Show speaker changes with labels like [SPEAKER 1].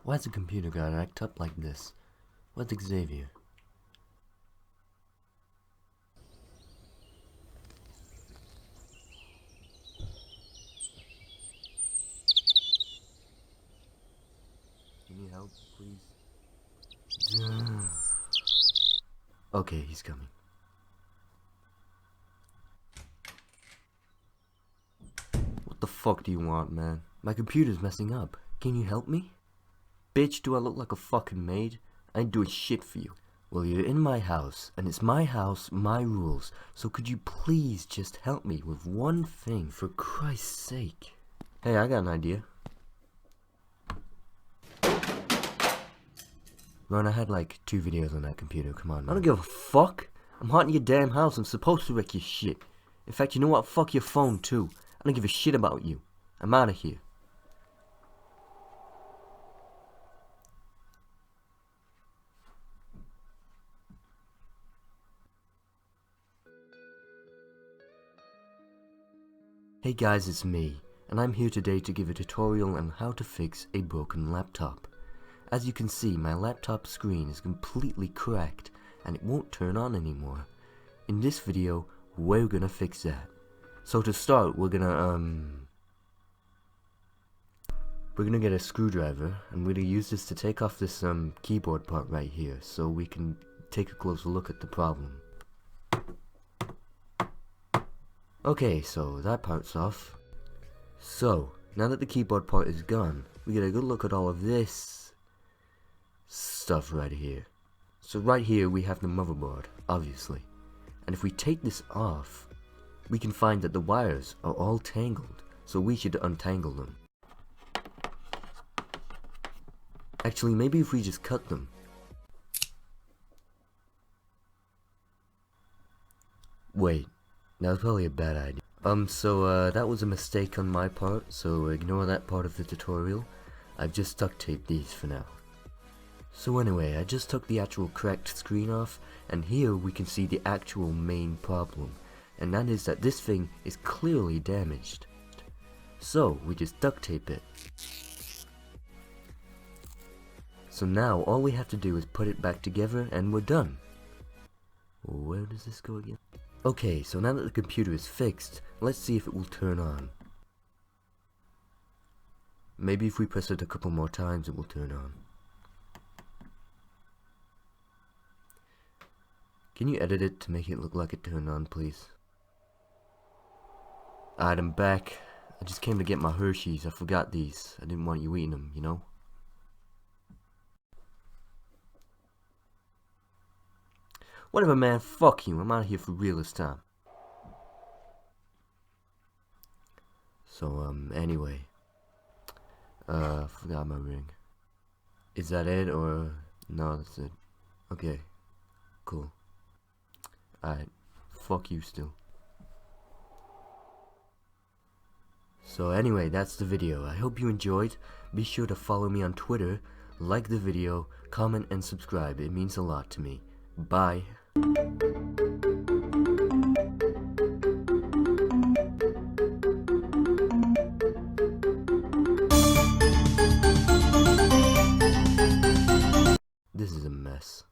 [SPEAKER 1] Why's the computer gotta act up like this? What's Xavier? You need help, please? Okay, he's coming. What the fuck do you want, man? My computer's messing up. Can you help me? Bitch, do I look like a fucking maid? I ain't doing shit for you. Well, you're in my house, and it's my house, my rules, so could you please just help me with one thing, for Christ's sake? Hey, I got an idea. Ron, I had like 2 videos on that computer, come on, man. I don't give a fuck. I'm haunting your damn house, I'm supposed to wreck your shit. In fact, you know what? Fuck your phone, too. I don't give a shit about you. I'm out of here. Hey guys, it's me, and I'm here today to give a tutorial on how to fix a broken laptop. As you can see, my laptop screen is completely cracked and it won't turn on anymore. In this video, we're gonna fix that. So to start, we're gonna get a screwdriver, and we're gonna use this to take off this keyboard part right here so we can take a closer look at the problem. Okay, so that part's off. So, now that the keyboard part is gone, we get a good look at all of this stuff right here. So right here we have the motherboard, obviously. And if we take this off, we can find that the wires are all tangled, so we should untangle them. Actually, maybe if we just cut them. Wait. That was probably a bad idea. That was a mistake on my part, so ignore that part of the tutorial. I've just duct taped these for now. So anyway, I just took the actual cracked screen off, and here we can see the actual main problem, and that is that this thing is clearly damaged. So, we just duct tape it. So now, all we have to do is put it back together, and we're done. Where does this go again? Okay, so now that the computer is fixed, let's see if it will turn on. Maybe if we press it a couple more times, it will turn on. Can you edit it to make it look like it turned on, please? Alright, I'm back. I just came to get my Hershey's. I forgot these. I didn't want you eating them, you know? Whatever, man, fuck you, I'm out of here for real this time. So, anyway. Forgot my ring. Is that it, or... No, that's it. Okay. Cool. Alright. Fuck you still. So anyway, that's the video. I hope you enjoyed. Be sure to follow me on Twitter, like the video, comment, and subscribe. It means a lot to me. Bye. This is a mess.